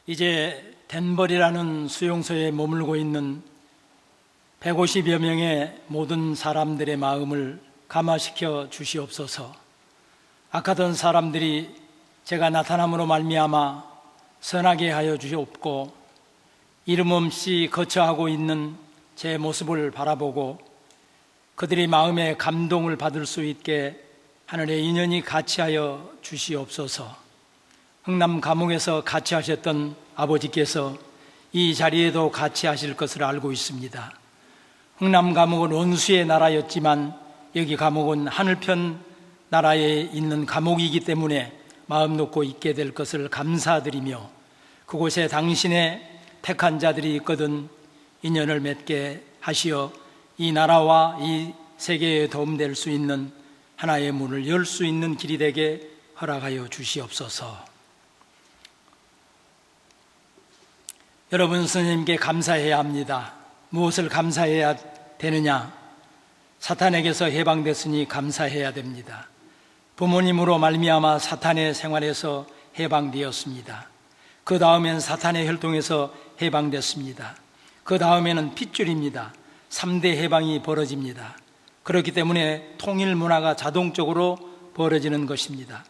이제 덴버리라는 수용소에 머물고 있는 150여 명의 모든 사람들의 마음을 감화시켜 주시옵소서. 악하던 사람들이 제가 나타남으로 말미암아 선하게 하여 주시옵고, 이름 없이 거처하고 있는 제 모습을 바라보고 그들이 마음에 감동을 받을 수 있게 하늘의 인연이 같이 하여 주시옵소서. 흥남 감옥에서 같이 하셨던 아버지께서 이 자리에도 같이 하실 것을 알고 있습니다. 흥남 감옥은 원수의 나라였지만 여기 감옥은 하늘편 나라에 있는 감옥이기 때문에 마음 놓고 있게 될 것을 감사드리며, 그곳에 당신의 택한 자들이 있거든 인연을 맺게 하시어 이 나라와 이 세계에 도움될 수 있는 하나의 문을 열 수 있는 길이 되게 허락하여 주시옵소서. 여러분, 선생님께 감사해야 합니다. 무엇을 감사해야 되느냐? 사탄에게서 해방됐으니 감사해야 됩니다. 부모님으로 말미암아 사탄의 생활에서 해방되었습니다. 그 다음엔 사탄의 혈통에서 해방됐습니다. 그 다음에는 핏줄입니다. 3대 해방이 벌어집니다. 그렇기 때문에 통일 문화가 자동적으로 벌어지는 것입니다.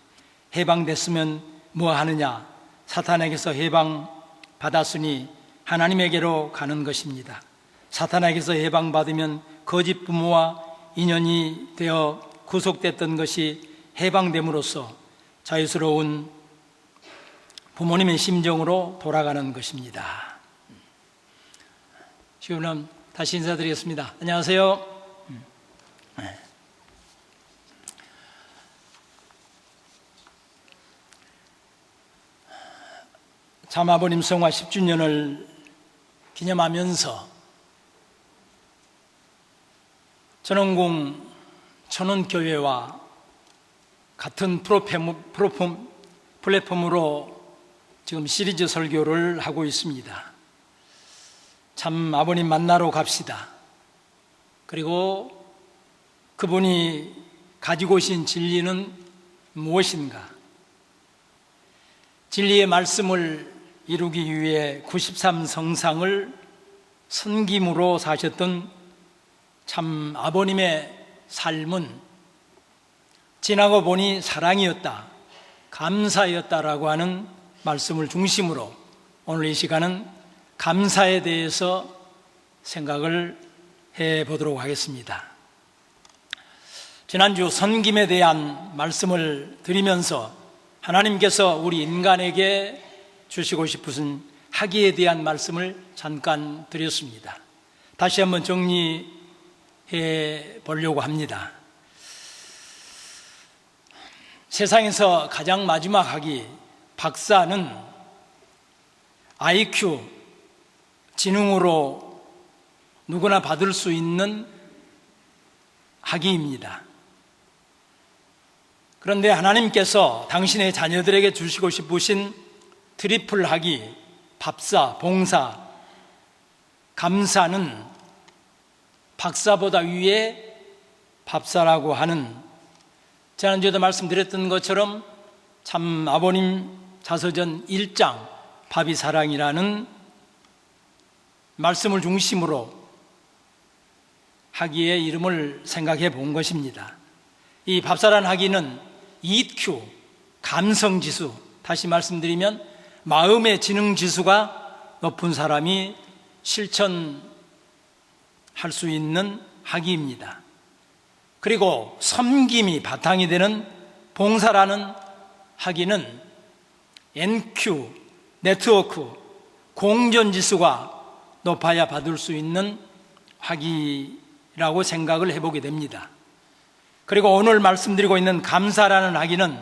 해방됐으면 뭐 하느냐? 사탄에게서 해방받았으니 하나님에게로 가는 것입니다. 사탄에게서 해방받으면 거짓 부모와 인연이 되어 구속됐던 것이 해방됨으로써 자유스러운 부모님의 심정으로 돌아가는 것입니다. 지금 다시 인사드리겠습니다. 안녕하세요. 참 아버님 성화 10주년을 기념하면서 전원공 천원교회와 같은 플랫폼으로 지금 시리즈 설교를 하고 있습니다. 참 아버님 만나러 갑시다. 그리고 그분이 가지고 오신 진리는 무엇인가? 진리의 말씀을 이루기 위해 93성상을 선김으로 사셨던 참 아버님의 삶은 지나고 보니 사랑이었다, 감사였다라고 하는 말씀을 중심으로 오늘 이 시간은 감사에 대해서 생각을 해보도록 하겠습니다. 지난주 선김에 대한 말씀을 드리면서 하나님께서 우리 인간에게 주시고 싶으신 학위에 대한 말씀을 잠깐 드렸습니다. 다시 한번 정리해 보려고 합니다. 세상에서 가장 마지막 학위, 박사는 IQ, 지능으로 누구나 받을 수 있는 학위입니다. 그런데 하나님께서 당신의 자녀들에게 주시고 싶으신 트리플 학위, 밥사, 봉사, 감사는 박사보다 위에 밥사라고 하는, 지난주에도 말씀드렸던 것처럼 참 아버님 자서전 1장 밥이 사랑이라는 말씀을 중심으로 학위의 이름을 생각해 본 것입니다. 이 밥사라는 학위는 EQ, 감성지수, 다시 말씀드리면 마음의 지능지수가 높은 사람이 실천할 수 있는 학위입니다. 그리고 섬김이 바탕이 되는 봉사라는 학위는 NQ, 네트워크, 공존지수가 높아야 받을 수 있는 학위라고 생각을 해보게 됩니다. 그리고 오늘 말씀드리고 있는 감사라는 학위는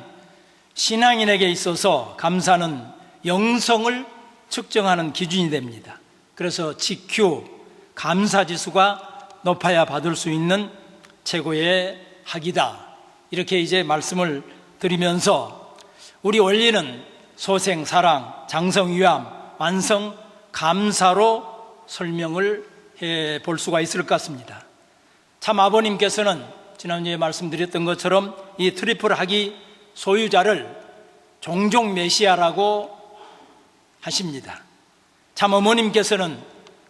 신앙인에게 있어서 감사는 영성을 측정하는 기준이 됩니다. 그래서 GQ, 감사지수가 높아야 받을 수 있는 최고의 학위다, 이렇게 이제 말씀을 드리면서 우리 원리는 소생, 사랑, 장성, 위암, 완성, 감사로 설명을 해 볼 수가 있을 것 같습니다. 참 아버님께서는 지난주에 말씀드렸던 것처럼 이 트리플 학위 소유자를 종종 메시아라고 하십니다. 참 어머님께서는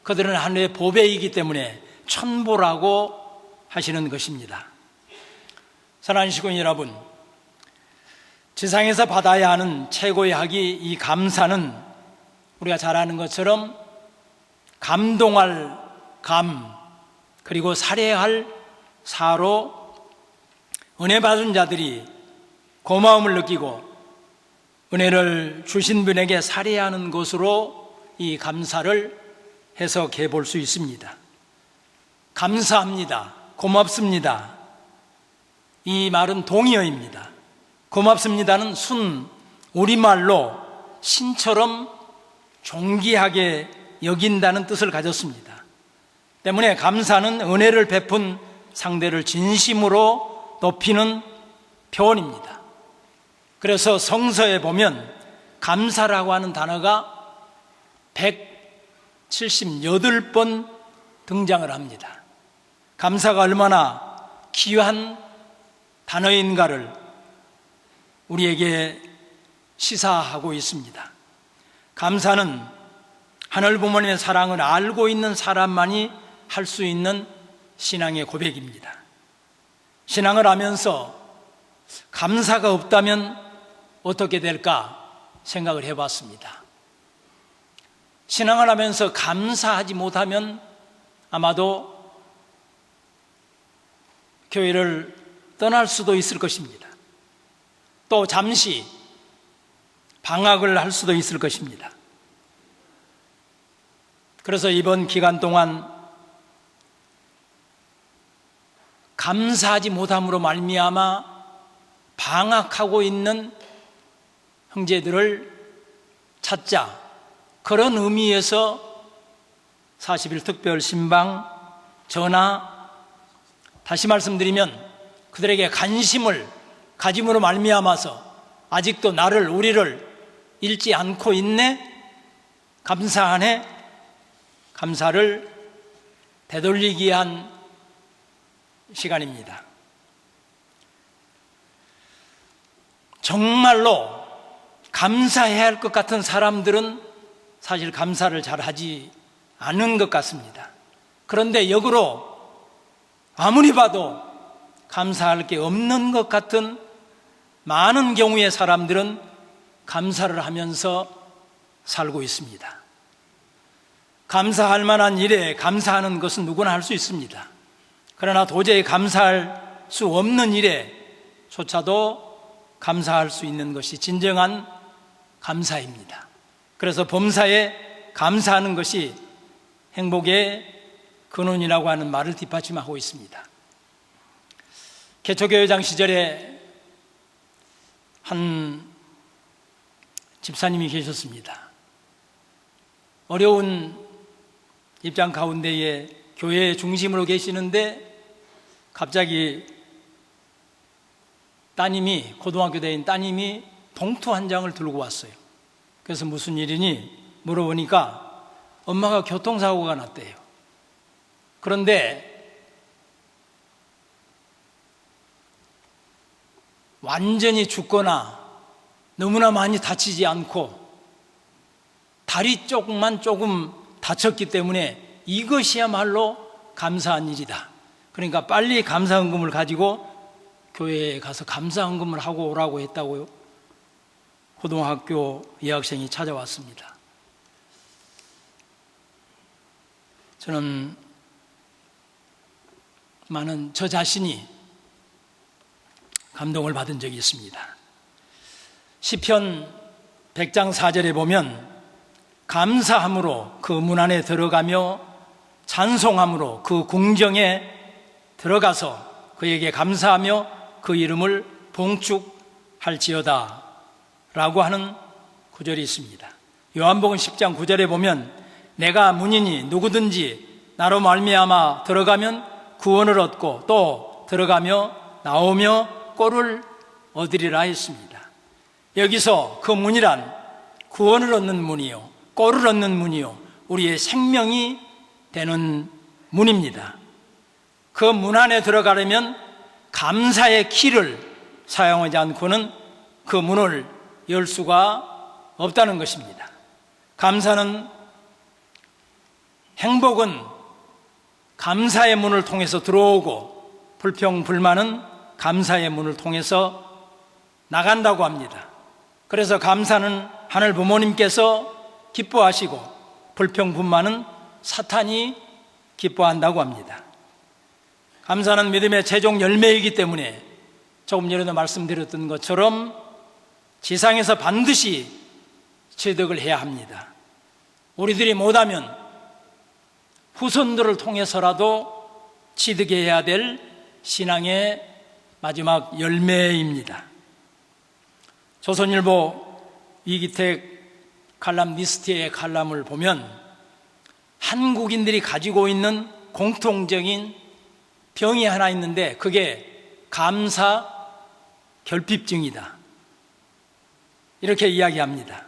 그들은 하늘의 보배이기 때문에 천보라고 하시는 것입니다. 사랑하는 시군 여러분, 지상에서 받아야 하는 최고의 학이 이 감사는 우리가 잘 아는 것처럼 감동할 감, 그리고 살해할 사로 은혜 받은 자들이 고마움을 느끼고 은혜를 주신 분에게 살해하는 것으로 이 감사를 해석해 볼 수 있습니다. 감사합니다. 고맙습니다. 이 말은 동의어입니다. 고맙습니다는 순 우리말로 신처럼 존귀하게 여긴다는 뜻을 가졌습니다. 때문에 감사는 은혜를 베푼 상대를 진심으로 높이는 표현입니다. 그래서 성서에 보면 감사라고 하는 단어가 178번 등장을 합니다. 감사가 얼마나 귀한 단어인가를 우리에게 시사하고 있습니다. 감사는 하늘 부모님의 사랑을 알고 있는 사람만이 할 수 있는 신앙의 고백입니다. 신앙을 하면서 감사가 없다면 어떻게 될까 생각을 해봤습니다. 신앙을 하면서 감사하지 못하면 아마도 교회를 떠날 수도 있을 것입니다. 또 잠시 방학을 할 수도 있을 것입니다. 그래서 이번 기간 동안 감사하지 못함으로 말미암아 방학하고 있는 형제들을 찾자, 그런 의미에서 40일 특별 신방 전화, 다시 말씀드리면 그들에게 관심을 가짐으로 말미암아서 아직도 나를, 우리를 잃지 않고 있네, 감사하네, 감사를 되돌리기 위한 시간입니다. 정말로 감사해야 할 것 같은 사람들은 사실 감사를 잘 하지 않은 것 같습니다. 그런데 역으로 아무리 봐도 감사할 게 없는 것 같은 많은 경우의 사람들은 감사를 하면서 살고 있습니다. 감사할 만한 일에 감사하는 것은 누구나 할 수 있습니다. 그러나 도저히 감사할 수 없는 일에조차도 감사할 수 있는 것이 진정한 감사입니다. 그래서 범사에 감사하는 것이 행복의 근원이라고 하는 말을 뒷받침하고 있습니다. 개초교회장 시절에 한 집사님이 계셨습니다. 어려운 입장 가운데에 교회의 중심으로 계시는데 갑자기 따님이, 고등학교 다닌 따님이 봉투 한 장을 들고 왔어요. 그래서 무슨 일이니 물어보니까 엄마가 교통사고가 났대요. 그런데 완전히 죽거나 너무나 많이 다치지 않고 다리 쪽만 조금 다쳤기 때문에 이것이야말로 감사한 일이다. 그러니까 빨리 감사헌금을 가지고 교회에 가서 감사헌금을 하고 오라고 했다고요. 고등학교 여학생이 찾아왔습니다. 저는 많은 저 자신이 감동을 받은 적이 있습니다. 시편 100장 4절에 보면 감사함으로 그 문 안에 들어가며 찬송함으로 그 궁정에 들어가서 그에게 감사하며 그 이름을 봉축할지어다 라고 하는 구절이 있습니다. 요한복음 10장 9절에 보면 내가 문이니 누구든지 나로 말미암아 들어가면 구원을 얻고 또 들어가며 나오며 꼴을 얻으리라 했습니다. 여기서 그 문이란 구원을 얻는 문이요, 꼴을 얻는 문이요, 우리의 생명이 되는 문입니다. 그 문 안에 들어가려면 감사의 키를 사용하지 않고는 그 문을 열 수가 없다는 것입니다. 감사는, 행복은 감사의 문을 통해서 들어오고 불평, 불만은 감사의 문을 통해서 나간다고 합니다. 그래서 감사는 하늘 부모님께서 기뻐하시고 불평, 불만은 사탄이 기뻐한다고 합니다. 감사는 믿음의 최종 열매이기 때문에 조금 전에도 말씀드렸던 것처럼 지상에서 반드시 취득을 해야 합니다. 우리들이 못하면 후손들을 통해서라도 취득해야 될 신앙의 마지막 열매입니다. 조선일보 이기택 칼럼니스트의 칼럼을 보면 한국인들이 가지고 있는 공통적인 병이 하나 있는데 그게 감사 결핍증이다, 이렇게 이야기합니다.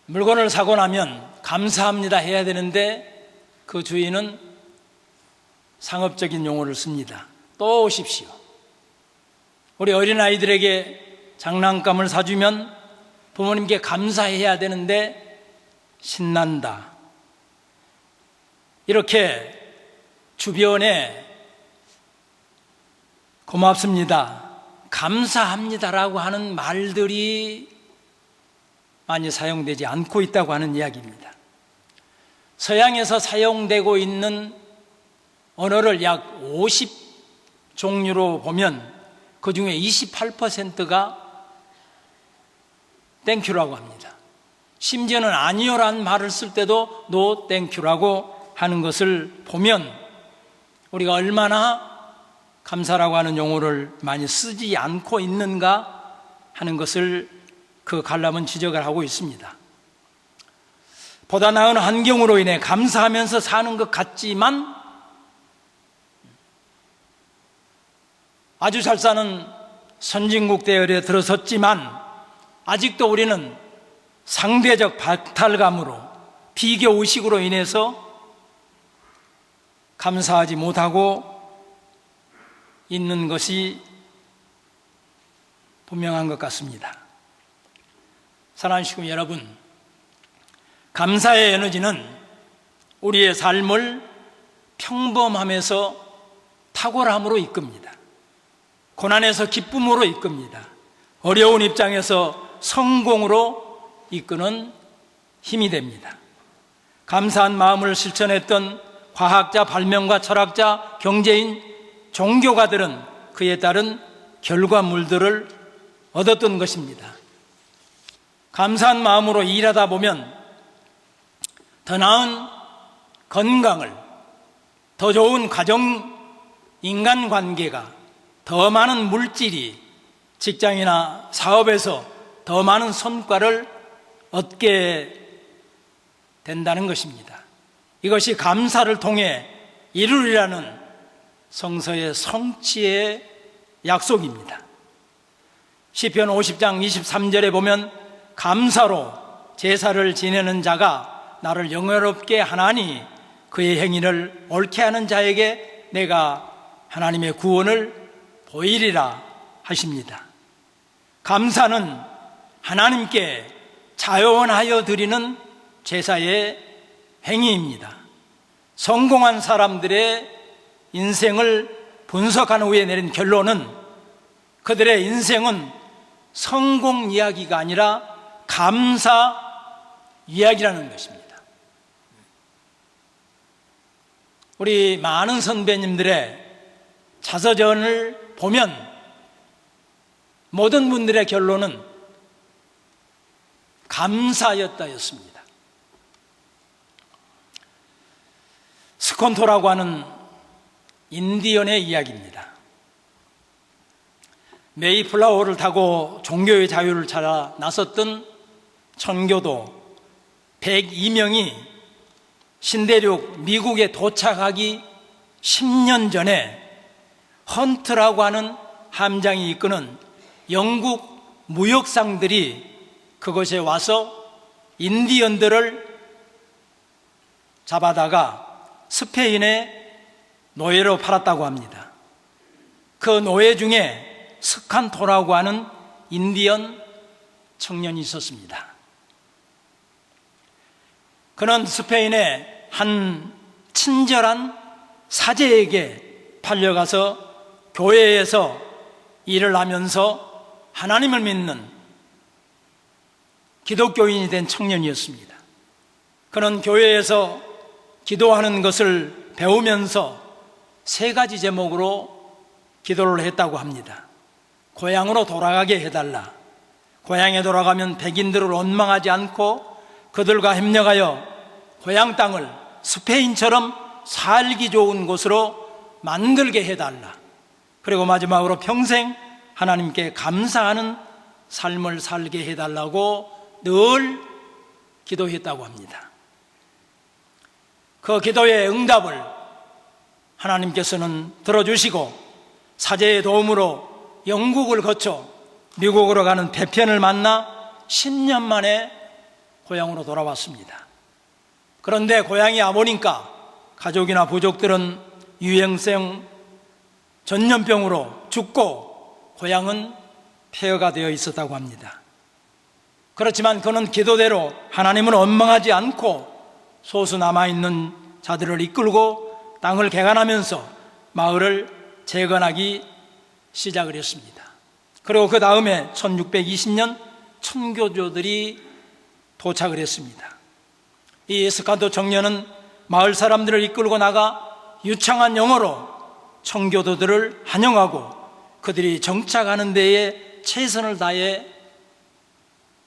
물건을 사고 나면 감사합니다 해야 되는데 그 주인은 상업적인 용어를 씁니다. 또 오십시오. 우리 어린아이들에게 장난감을 사주면 부모님께 감사해야 되는데 신난다, 이렇게 주변에 고맙습니다, 감사합니다라고 하는 말들이 많이 사용되지 않고 있다고 하는 이야기입니다. 서양에서 사용되고 있는 언어를 약 50종류로 보면 그 중에 28%가 땡큐라고 합니다. 심지어는 아니요라는 말을 쓸 때도 노 땡큐라고 하는 것을 보면 우리가 얼마나 감사라고 하는 용어를 많이 쓰지 않고 있는가 하는 것을 그 칼럼은 지적을 하고 있습니다. 보다 나은 환경으로 인해 감사하면서 사는 것 같지만 아주 잘 사는 선진국 대열에 들어섰지만 아직도 우리는 상대적 박탈감으로 비교의식으로 인해서 감사하지 못하고 있는 것이 분명한 것 같습니다. 사랑하는 식구 여러분, 감사의 에너지는 우리의 삶을 평범함에서 탁월함으로 이끕니다. 고난에서 기쁨으로 이끕니다. 어려운 입장에서 성공으로 이끄는 힘이 됩니다. 감사한 마음을 실천했던 과학자, 발명가, 철학자, 경제인, 종교가들은 그에 따른 결과물들을 얻었던 것입니다. 감사한 마음으로 일하다 보면 더 나은 건강을, 더 좋은 가정, 인간관계가, 더 많은 물질이 직장이나 사업에서 더 많은 성과를 얻게 된다는 것입니다. 이것이 감사를 통해 이루리라는 성서의 성취의 약속입니다. 시편 50장 23절에 보면 감사로 제사를 지내는 자가 나를 영예롭게 하나니 그의 행위를 옳게 하는 자에게 내가 하나님의 구원을 보이리라 하십니다. 감사는 하나님께 자원하여 드리는 제사의 행위입니다. 성공한 사람들의 인생을 분석한 후에 내린 결론은 그들의 인생은 성공 이야기가 아니라 감사 이야기라는 것입니다. 우리 많은 선배님들의 자서전을 보면 모든 분들의 결론은 감사였다였습니다. 스콘토라고 하는 인디언의 이야기입니다. 메이플라워를 타고 종교의 자유를 찾아 나섰던 천교도 102명이 신대륙 미국에 도착하기 10년 전에 헌트라고 하는 함장이 이끄는 영국 무역상들이 그곳에 와서 인디언들을 잡아다가 스페인의 노예로 팔았다고 합니다. 그 노예 중에 스칸토라고 하는 인디언 청년이 있었습니다. 그는 스페인의 한 친절한 사제에게 팔려가서 교회에서 일을 하면서 하나님을 믿는 기독교인이 된 청년이었습니다. 그는 교회에서 기도하는 것을 배우면서 3가지 제목으로 기도를 했다고 합니다. 고향으로 돌아가게 해달라. 고향에 돌아가면 백인들을 원망하지 않고 그들과 협력하여 고향 땅을 스페인처럼 살기 좋은 곳으로 만들게 해달라. 그리고 마지막으로 평생 하나님께 감사하는 삶을 살게 해달라고 늘 기도했다고 합니다. 그 기도의 응답을 하나님께서는 들어주시고 사제의 도움으로 영국을 거쳐 미국으로 가는 배편을 만나 10년 만에 고향으로 돌아왔습니다. 그런데 고향이 아보니까 가족이나 부족들은 유행성 전염병으로 죽고 고향은 폐허가 되어 있었다고 합니다. 그렇지만 그는 기도대로 하나님을 원망하지 않고 소수 남아있는 자들을 이끌고 땅을 개간하면서 마을을 재건하기 시작을 했습니다. 그리고 그 다음에 1620년 천교조들이 도착을 했습니다. 이 에스카도 청년은 마을 사람들을 이끌고 나가 유창한 영어로 청교도들을 환영하고 그들이 정착하는 데에 최선을 다해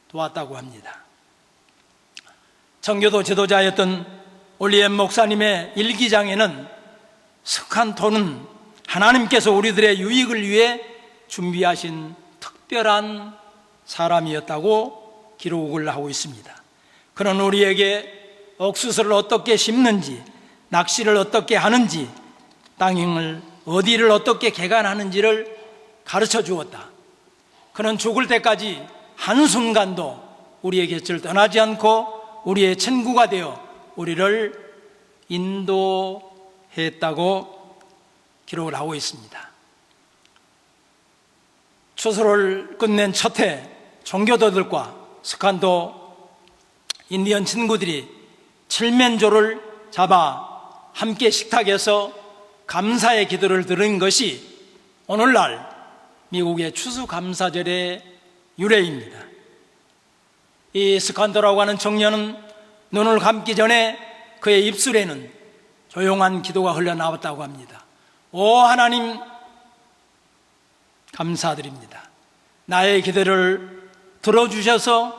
도왔다고 합니다. 청교도 지도자였던 올리엠 목사님의 일기장에는 스칸토는 하나님께서 우리들의 유익을 위해 준비하신 특별한 사람이었다고 기록을 하고 있습니다. 그는 우리에게 옥수수를 어떻게 심는지, 낚시를 어떻게 하는지, 땅을 어디를 어떻게 개간하는지를 가르쳐 주었다. 그는 죽을 때까지 한순간도 우리의 곁을 떠나지 않고 우리의 친구가 되어 우리를 인도했다고 기록을 하고 있습니다. 추수를 끝낸 첫 해 종교도들과 스칸도 인디언 친구들이 칠면조를 잡아 함께 식탁에서 감사의 기도를 드린 것이 오늘날 미국의 추수감사절의 유래입니다. 이 스칸도라고 하는 청년은 눈을 감기 전에 그의 입술에는 조용한 기도가 흘러나왔다고 합니다. 오 하나님, 감사드립니다. 나의 기도를 들어주셔서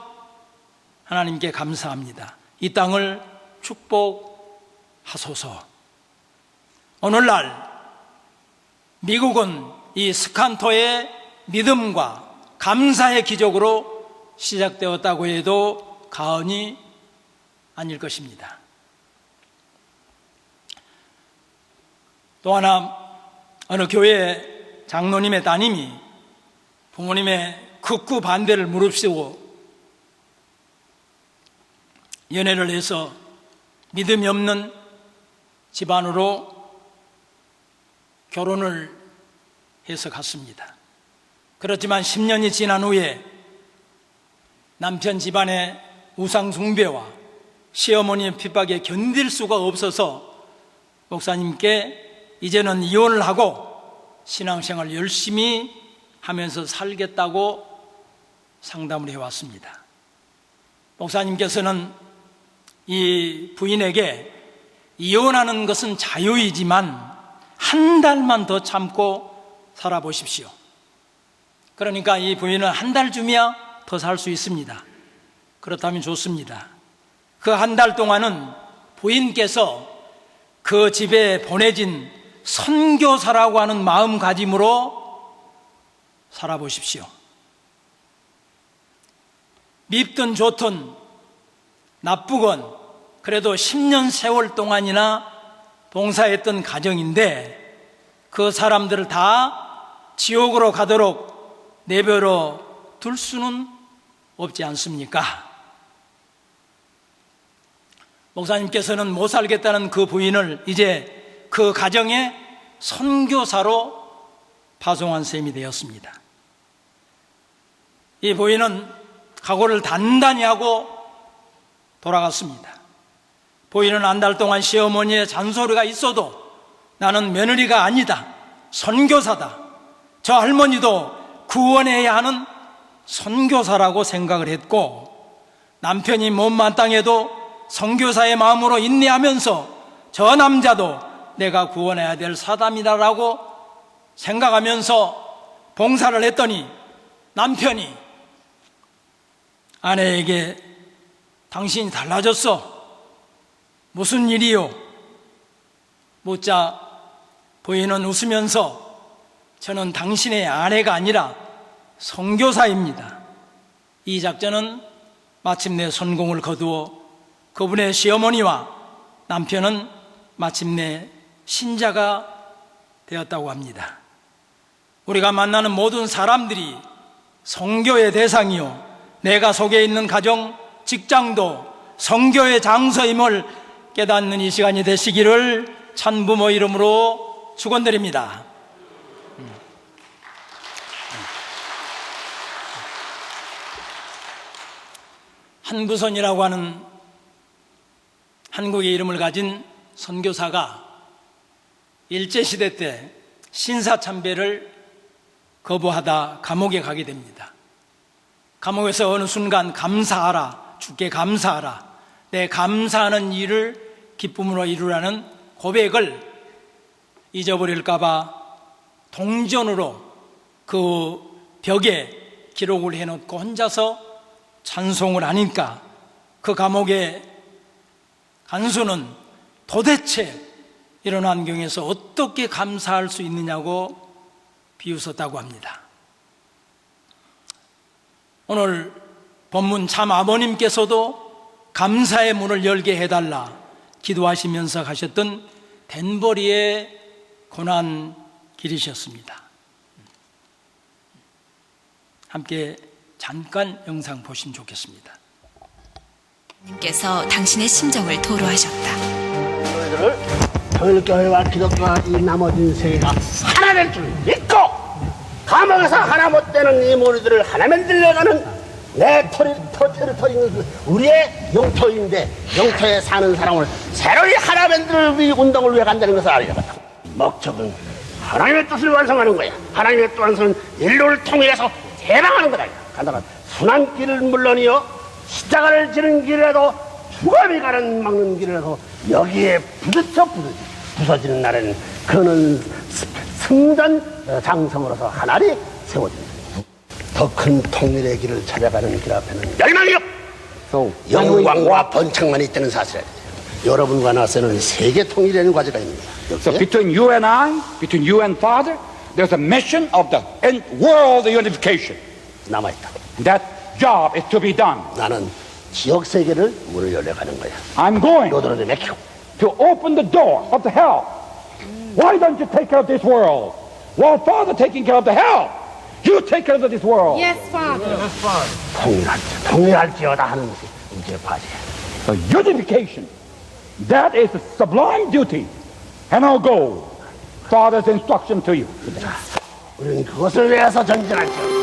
하나님께 감사합니다. 이 땅을 축복하소서. 오늘날 미국은 이 스칸토의 믿음과 감사의 기적으로 시작되었다고 해도 과언이 아닐 것입니다. 또 하나, 어느 교회 장로님의 따님이 부모님의 극구 반대를 무릅쓰고 연애를 해서 믿음이 없는 집안으로 결혼을 해서 갔습니다. 그렇지만 10년이 지난 후에 남편 집안의 우상 숭배와 시어머니의 핍박에 견딜 수가 없어서 목사님께 이제는 이혼을 하고 신앙생활 열심히 하면서 살겠다고 상담을 해왔습니다. 목사님께서는 이 부인에게 이혼하는 것은 자유이지만 한 달만 더 참고 살아보십시오. 그러니까 이 부인은 한 달쯤이야 더 살 수 있습니다. 그렇다면 좋습니다. 그 한 달 동안은 부인께서 그 집에 보내진 선교사라고 하는 마음가짐으로 살아보십시오. 밉든 좋든 나쁘건 그래도 10년 세월 동안이나 봉사했던 가정인데 그 사람들을 다 지옥으로 가도록 내버려 둘 수는 없지 않습니까? 목사님께서는 못 살겠다는 그 부인을 이제 그 가정의 선교사로 파송한 셈이 되었습니다. 이 부인은 각오를 단단히 하고 돌아갔습니다. 부인은 한 달 동안 시어머니의 잔소리가 있어도 나는 며느리가 아니다, 선교사다, 저 할머니도 구원해야 하는 선교사라고 생각을 했고, 남편이 못마땅해도 선교사의 마음으로 인내하면서 저 남자도 내가 구원해야 될 사람이다라고 생각하면서 봉사를 했더니 남편이 아내에게 당신이 달라졌어, 무슨 일이요? 묻자 부인은 웃으면서 저는 당신의 아내가 아니라 선교사입니다. 이 작전은 마침내 성공을 거두어 그분의 시어머니와 남편은 마침내 신자가 되었다고 합니다. 우리가 만나는 모든 사람들이 선교의 대상이요, 내가 속해 있는 가정, 직장도 선교의 장소임을 깨닫는 이 시간이 되시기를 찬부모 이름으로 축원드립니다. 한구선이라고 하는 한국의 이름을 가진 선교사가 일제시대 때 신사참배를 거부하다 감옥에 가게 됩니다. 감옥에서 어느 순간 감사하라, 주께 감사하라, 내 감사하는 일을 기쁨으로 이루라는 고백을 잊어버릴까봐 동전으로 그 벽에 기록을 해놓고 혼자서 찬송을 하니까 그 감옥의 간수는 도대체 이런 환경에서 어떻게 감사할 수 있느냐고 비웃었다고 합니다. 오늘 본문 참 아버님께서도 감사의 문을 열게 해달라 기도하시면서 가셨던 댄버리의 고난 길이셨습니다. 함께 잠깐 영상 보시면 좋겠습니다. 님께서 당신의 심정을 토로하셨다. 너희들을 통일교회와 기독교와 이 나머진 세계가 하나 될 줄 믿고 감옥에서 하나 못 되는 이 무리들을 하나 만들려가는 내 테리토리는 우리의 영토인데 영토에 사는 사람을 새로이 하나 만들 이 운동을 위해 간다는 것을 알려겠다. 목적은 하나님의 뜻을 완성하는 거야. 하나님의 뜻 완성은 인류를 통일해서 해방하는 거다. 간단한 순한 길은 물론이요, 십자가를 지는 길이라도 죽음이 가는 막는 길이라도 여기에 부서지는 날에는 그는 승전 장성으로서 하나리 세워진다. 더 큰 통일의 길을 찾아가는 길 앞에는 멸망이요, 영광과 번창만 있다는 사실이에요. 여러분과 나서는 세계 통일이라는 과제가 있습니다. So between you and I, between you and Father, there's a mission of the world unification. 남아있다. That job is to be done. 나는 지역 세계를 문을 열려가는 거야. I'm going 너들한테 맡기고. to open the door of the hell. Why don't you take care of this world? While Father taking care of the hell, you take care of this world. Yes, Father. 통일할지어다 하는 것이 이제 과제야. So unification, that is a sublime duty and our goal. Father's instruction to you. 우리는 그것을 위해서 전진할지어다.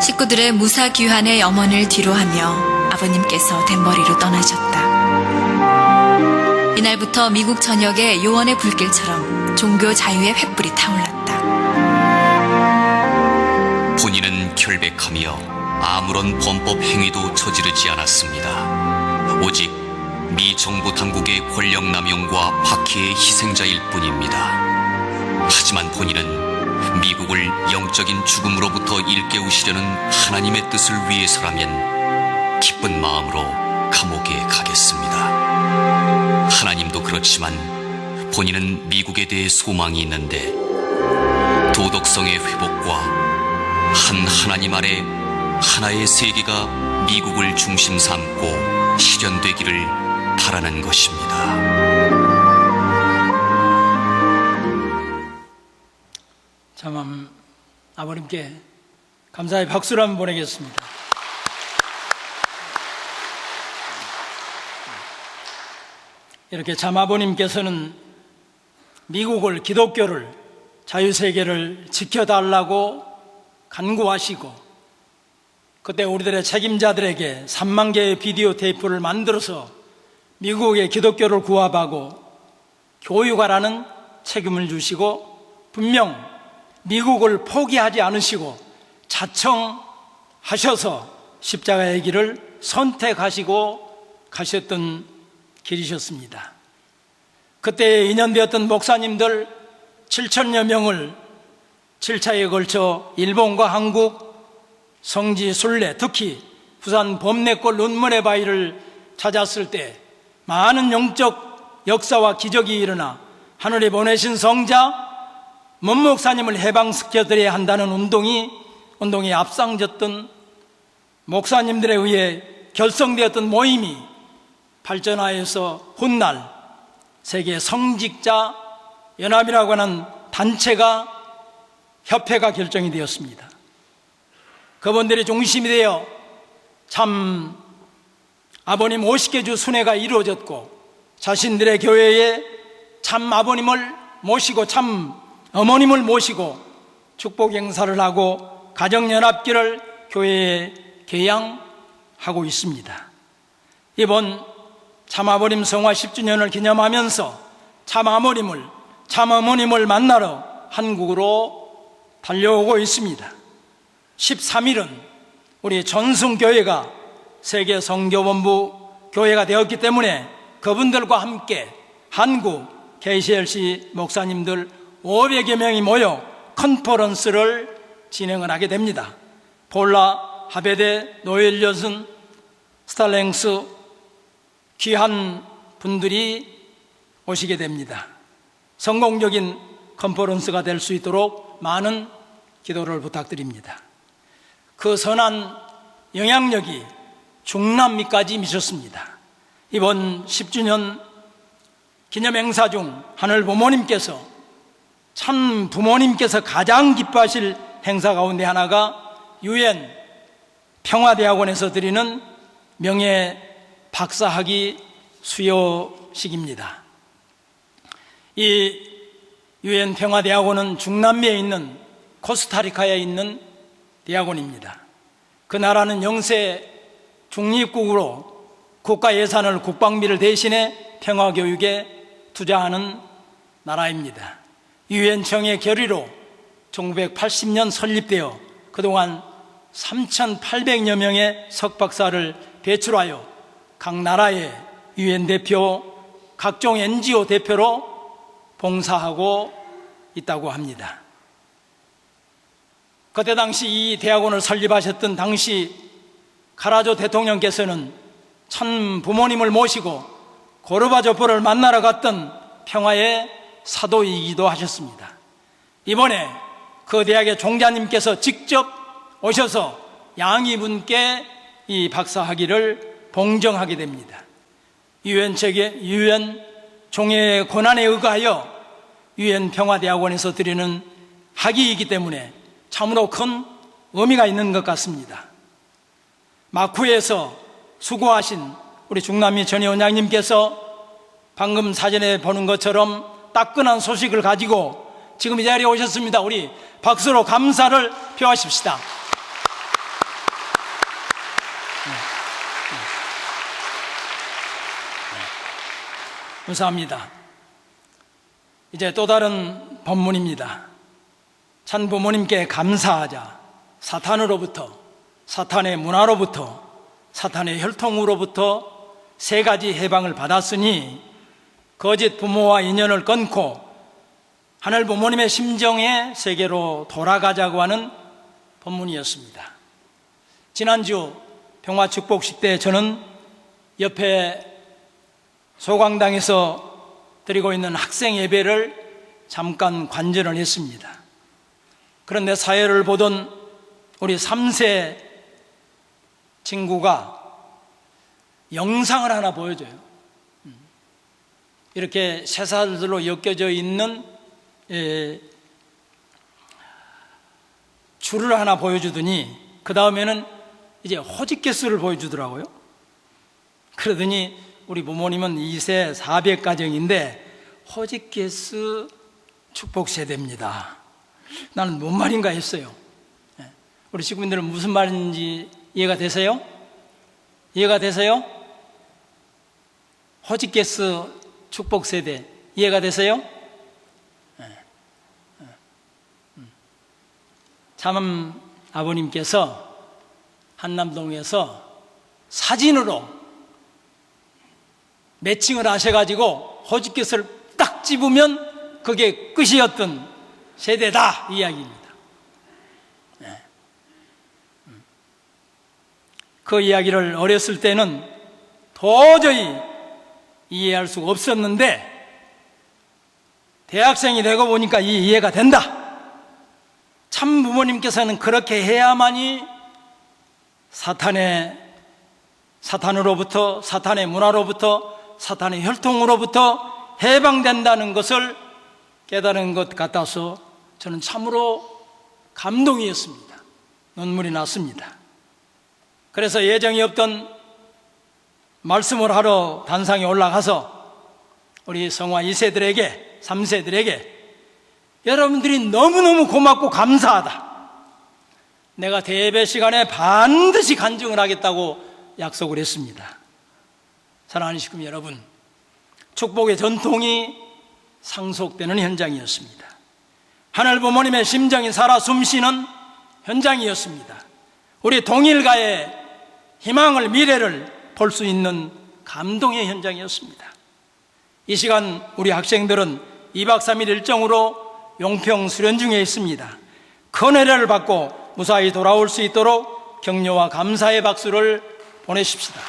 식구들의 무사 귀환의 염원을 뒤로하며 아버님께서 댄버리로 떠나셨다. 이날부터 미국 전역에 요원의 불길처럼 종교 자유의 횃불이 타올랐다. 본인은 결백하며 아무런 범법 행위도 저지르지 않았습니다. 오직 미 정부 당국의 권력 남용과 박해의 희생자일 뿐입니다. 하지만 본인은 미국을 영적인 죽음으로부터 일깨우시려는 하나님의 뜻을 위해서라면 기쁜 마음으로 감옥에 가겠습니다. 하나님도 그렇지만 본인은 미국에 대해 소망이 있는데 도덕성의 회복과 한 하나님 아래 하나의 세계가 미국을 중심 삼고 실현되기를 바라는 것입니다. 참 아버님께 감사의 박수를 한번 보내겠습니다. 이렇게 참 아버님께서는 미국을, 기독교를 자유세계를 지켜달라고 간구하시고, 그때 우리들의 책임자들에게 3만 개의 비디오 테이프를 만들어서 미국의 기독교를 구합하고 교육하라는 책임을 주시고, 분명 미국을 포기하지 않으시고 자청하셔서 십자가의 길을 선택하시고 가셨던 길이셨습니다. 그때 인연되었던 목사님들 7천여 명을 7차에 걸쳐 일본과 한국, 성지 순례, 특히 부산 범내골 눈물의 바위를 찾았을 때 많은 영적 역사와 기적이 일어나 하늘에 보내신 성자 문 목사님을 해방시켜드려야 한다는 운동이 앞장섰던 목사님들에 의해 결성되었던 모임이 발전하여서 훗날 세계 성직자 연합이라고 하는 협회가 결정이 되었습니다. 그분들이 중심이 되어 참 아버님 50개 주 순회가 이루어졌고, 자신들의 교회에 참 아버님을 모시고 참 어머님을 모시고 축복 행사를 하고 가정연합기를 교회에 개양하고 있습니다. 이번 참아버님 성화 10주년을 기념하면서 참아버님을, 참어머님을 만나러 한국으로 달려오고 있습니다. 13일은 우리 전승교회가 세계 선교본부 교회가 되었기 때문에 그분들과 함께 한국 KCLC 목사님들 500여 명이 모여 컨퍼런스를 진행을 하게 됩니다. 볼라, 하베데, 노엘 여슨, 스탈랭스 귀한 분들이 오시게 됩니다. 성공적인 컨퍼런스가 될 수 있도록 많은 기도를 부탁드립니다. 그 선한 영향력이 중남미까지 미쳤습니다. 이번 10주년 기념 행사 중 하늘 부모님께서, 참 부모님께서 가장 기뻐하실 행사 가운데 하나가 UN 평화대학원에서 드리는 명예 박사학위 수여식입니다. 이 UN 평화대학원은 중남미에 있는 코스타리카에 있는 대학원입니다. 그 나라는 영세 중립국으로 국가 예산을, 국방비를 대신해 평화교육에 투자하는 나라입니다. 유엔청의 결의로 1980년 설립되어 그동안 3,800여 명의 석박사를 배출하여 각 나라의 유엔 대표, 각종 NGO 대표로 봉사하고 있다고 합니다. 그때 당시 이 대학원을 설립하셨던 당시 카라조 대통령께서는 참 부모님을 모시고 고르바초프를 만나러 갔던 평화의 사도이기도 하셨습니다. 이번에 그 대학의 종자님께서 직접 오셔서 양이분께 이 박사학위를 봉정하게 됩니다. 유엔 종의 권한에 의거하여 유엔 평화대학원에서 드리는 학위이기 때문에 참으로 큰 의미가 있는 것 같습니다. 마쿠에서 수고하신 우리 중남미 전희 원장님께서 방금 사전에 보는 것처럼 따끈한 소식을 가지고 지금 이 자리에 오셨습니다. 우리 박수로 감사를 표하십시다. 감사합니다. 이제 또 다른 본문입니다. 참 부모님께 감사하자. 사탄으로부터, 사탄의 문화로부터, 사탄의 혈통으로부터 세 가지 해방을 받았으니 거짓 부모와 인연을 끊고 하늘 부모님의 심정의 세계로 돌아가자고 하는 본문이었습니다. 지난주 평화축복식 때 저는 옆에 소강당에서 드리고 있는 학생 예배를 잠깐 관전을 했습니다. 그런데 사회를 보던 우리 3세 친구가 영상을 하나 보여줘요. 이렇게 쇠사슬로 엮여져 있는 줄을 하나 보여주더니 그 다음에는 이제 호직개수를 보여주더라고요. 그러더니 우리 부모님은 2세 400가정인데 호직개수 축복 세대입니다. 나는 뭔 말인가 했어요. 우리 식구분들은 무슨 말인지 이해가 되세요? 이해가 되세요? 호지게스 축복 세대 이해가 되세요? 참 아버님께서 한남동에서 사진으로 매칭을 하셔가지고 호지게스를 딱 집으면 그게 끝이었던 세대다 이 이야기입니다. 그 이야기를 어렸을 때는 도저히 이해할 수가 없었는데 대학생이 되고 보니까 이해가 된다. 참 부모님께서는 그렇게 해야만이 사탄으로부터, 사탄의 문화로부터, 사탄의 혈통으로부터 해방된다는 것을 깨달은 것 같아서 저는 참으로 감동이었습니다. 눈물이 났습니다. 그래서 예정이 없던 말씀을 하러 단상에 올라가서 우리 성화 2세들에게 3세들에게 여러분들이 너무너무 고맙고 감사하다, 내가 대예배 시간에 반드시 간증을 하겠다고 약속을 했습니다. 사랑하는 식구 여러분, 축복의 전통이 상속되는 현장이었습니다. 하늘 부모님의 심정이 살아 숨쉬는 현장이었습니다. 우리 동일가의 희망을, 미래를 볼 수 있는 감동의 현장이었습니다. 이 시간 우리 학생들은 2박 3일 일정으로 용평 수련 중에 있습니다. 큰 은혜를 받고 무사히 돌아올 수 있도록 격려와 감사의 박수를 보내십시다.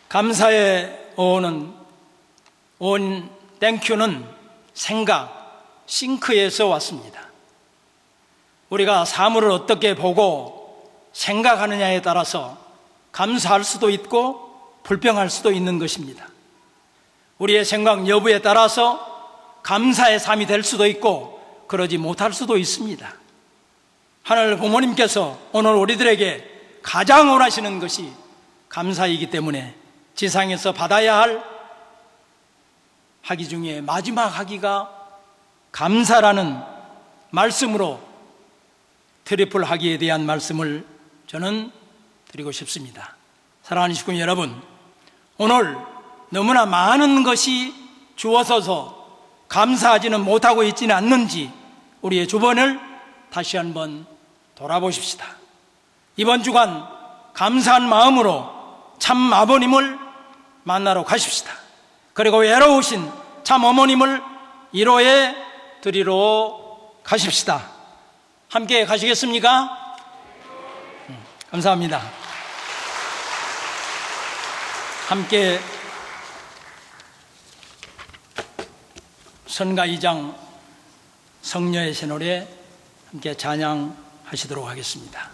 감사의 온 땡큐는 생각, 싱크에서 왔습니다. 우리가 사물을 어떻게 보고 생각하느냐에 따라서 감사할 수도 있고 불평할 수도 있는 것입니다. 우리의 생각 여부에 따라서 감사의 삶이 될 수도 있고 그러지 못할 수도 있습니다. 하늘 부모님께서 오늘 우리들에게 가장 원하시는 것이 감사이기 때문에 지상에서 받아야 할 학위 중에 마지막 학위가 감사라는 말씀으로 트리플 학위에 대한 말씀을 저는 드리고 싶습니다. 사랑하는 식구 여러분, 오늘 너무나 많은 것이 주어져서 감사하지는 못하고 있지는 않는지 우리의 주변을 다시 한번 돌아보십시다. 이번 주간 감사한 마음으로 참 아버님을 만나러 가십시다. 그리고 외로우신 참 어머님을 위로해 드리러 가십시다. 함께 가시겠습니까? 감사합니다. 함께 선가 2장 성녀의 새노래 함께 찬양하시도록 하겠습니다.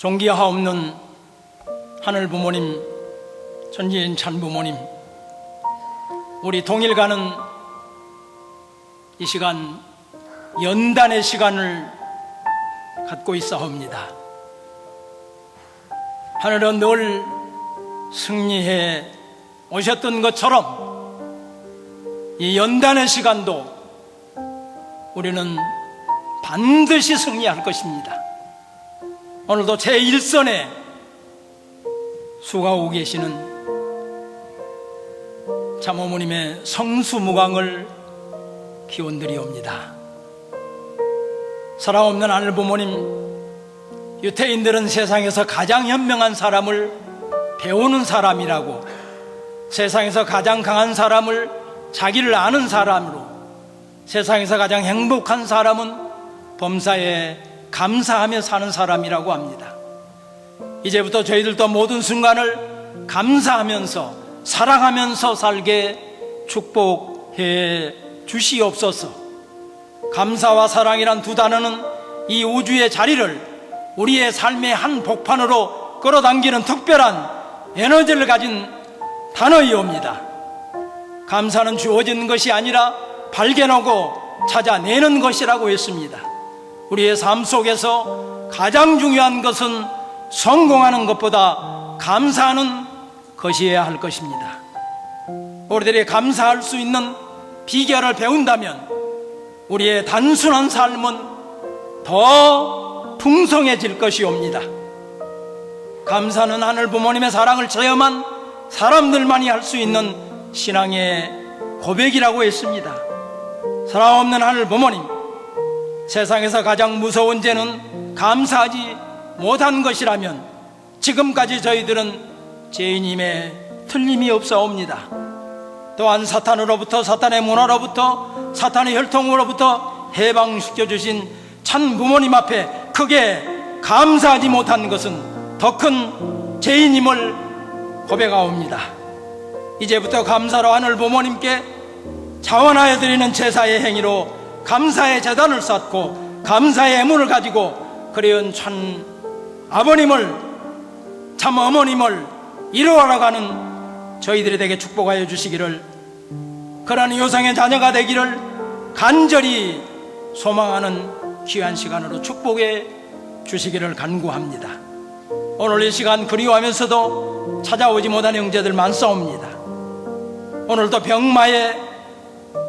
존귀하옵는 하늘 부모님, 전지인찬 부모님, 우리 동일가는 이 시간 연단의 시간을 갖고 있사옵니다. 하늘은 늘 승리해 오셨던 것처럼 이 연단의 시간도 우리는 반드시 승리할 것입니다. 오늘도 제1선에 수고하고 계시는 참어머님의 성수무광을 기원드리옵니다. 사랑없는 하늘 부모님, 유태인들은 세상에서 가장 현명한 사람을 배우는 사람이라고, 세상에서 가장 강한 사람을 자기를 아는 사람으로, 세상에서 가장 행복한 사람은 범사에 감사하며 사는 사람이라고 합니다. 이제부터 저희들도 모든 순간을 감사하면서 사랑하면서 살게 축복해 주시옵소서. 감사와 사랑이란 두 단어는 이 우주의 자리를 우리의 삶의 한 복판으로 끌어당기는 특별한 에너지를 가진 단어이옵니다. 감사는 주어진 것이 아니라 발견하고 찾아내는 것이라고 했습니다. 우리의 삶 속에서 가장 중요한 것은 성공하는 것보다 감사하는 것이어야 할 것입니다. 우리들이 감사할 수 있는 비결을 배운다면 우리의 단순한 삶은 더 풍성해질 것이옵니다. 감사는 하늘 부모님의 사랑을 체험한 사람들만이 할 수 있는 신앙의 고백이라고 했습니다. 사랑 없는 하늘 부모님, 세상에서 가장 무서운 죄는 감사하지 못한 것이라면 지금까지 저희들은 죄인임에 틀림이 없사옵니다. 또한 사탄으로부터, 사탄의 문화로부터, 사탄의 혈통으로부터 해방시켜 주신 참 부모님 앞에 크게 감사하지 못한 것은 더 큰 죄인임을 고백하옵니다. 이제부터 감사로 하늘 부모님께 자원하여 드리는 제사의 행위로 감사의 제단을 쌓고 감사의 애문을 가지고 그리운 참 아버님을, 참 어머님을 이루어가는 저희들이 되게 축복하여 주시기를, 그러한 요상의 자녀가 되기를 간절히 소망하는 귀한 시간으로 축복해 주시기를 간구합니다. 오늘 이 시간 그리워하면서도 찾아오지 못한 형제들 많사옵니다. 오늘도 병마에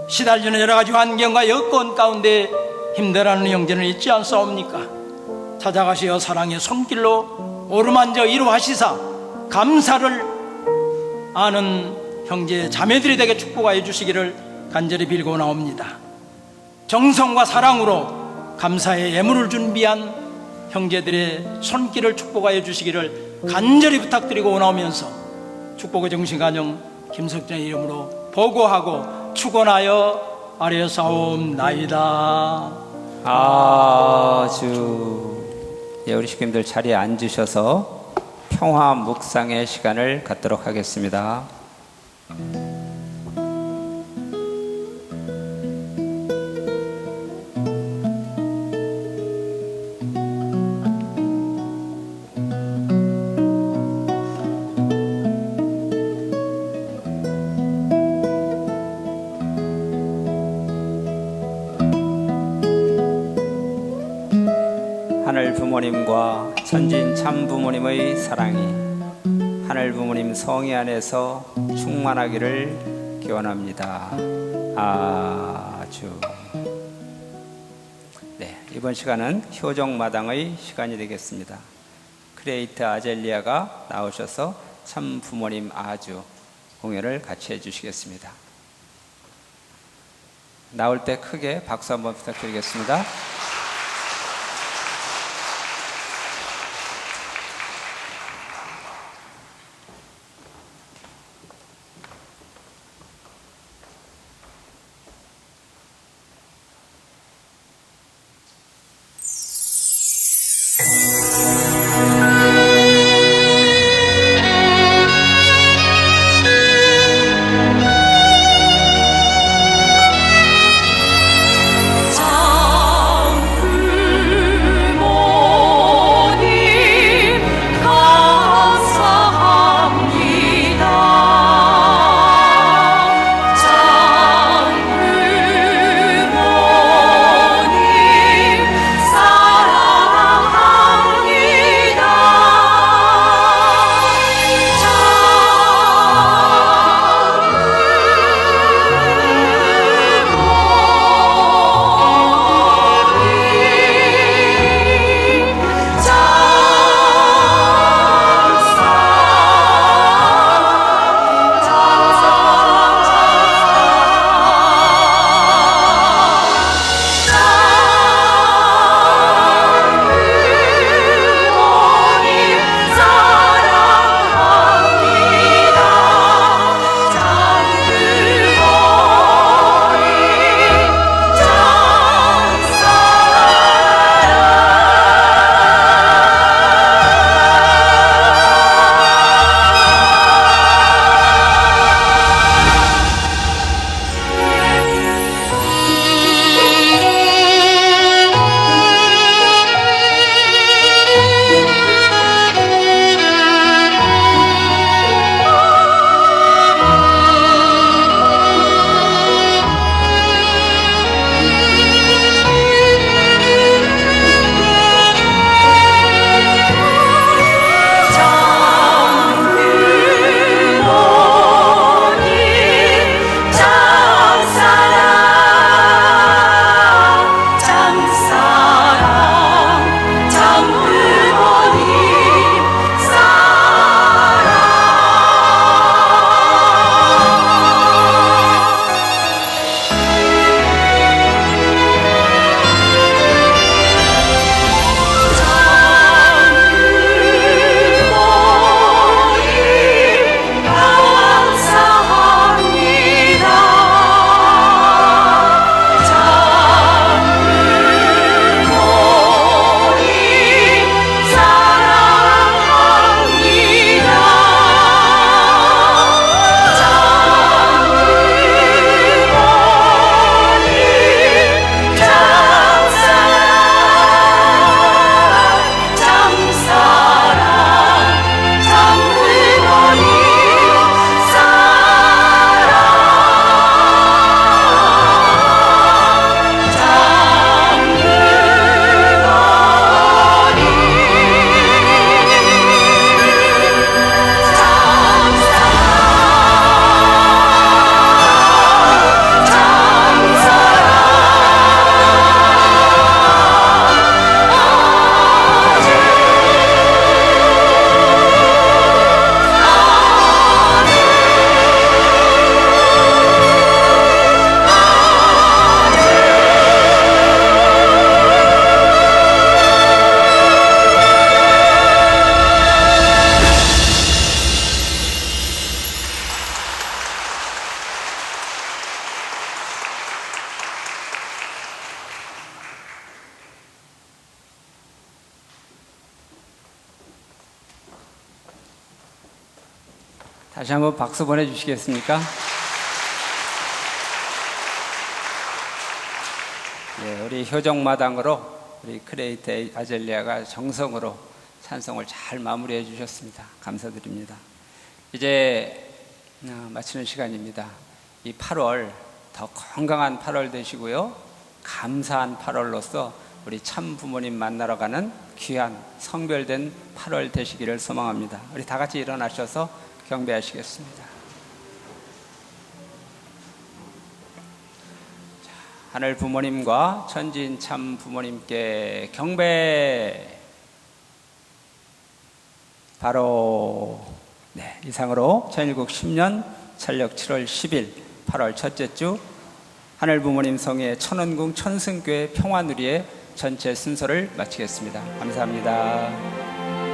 시달리는 여러 가지 환경과 여건 가운데 힘들어하는 형제는 있지 않사옵니까? 찾아가시어 사랑의 손길로 오르만져 이루하시사 감사를 아는 형제 자매들이 되게 축복하여 주시기를 간절히 빌고 나옵니다. 정성과 사랑으로 감사의 예물을 준비한 형제들의 손길을 축복하여 주시기를 간절히 부탁드리고 나오면서 축복의 정신가정 김석전의 이름으로 보고하고 축원하여 아뢰사옵나이다. 아주. 예, 우리 식구님들 자리에 앉으셔서 평화 묵상의 시간을 갖도록 하겠습니다. 하늘 부모님과 천진 참 부모님의 사랑이 하늘 부모님 성의 안에서 충만하기를 기원합니다. 아주. 네, 이번 시간은 효정마당의 시간이 되겠습니다. 크레이트 아젤리아가 나오셔서 참 부모님 아주 공연을 같이 해주시겠습니다. 나올 때 크게 박수 한번 부탁드리겠습니다. 다시 한번 박수 보내주시겠습니까? 네, 우리 효정마당으로 우리 크레이트 아젤리아가 정성으로 찬송을 잘 마무리해 주셨습니다. 감사드립니다. 이제 마치는 시간입니다. 이 8월 더 건강한 8월 되시고요. 감사한 8월로서 우리 참 부모님 만나러 가는 귀한 성별된 8월 되시기를 소망합니다. 우리 다 같이 일어나셔서 경배하시겠습니다. 자, 하늘 부모님과 천지인 참 부모님께 경배. 바로 이상으로 천일국 10년 철력 7월 10일 8월 첫째 주 하늘 부모님 성의 천원궁 천승교회 평화누리의 전체 순서를 마치겠습니다. 감사합니다.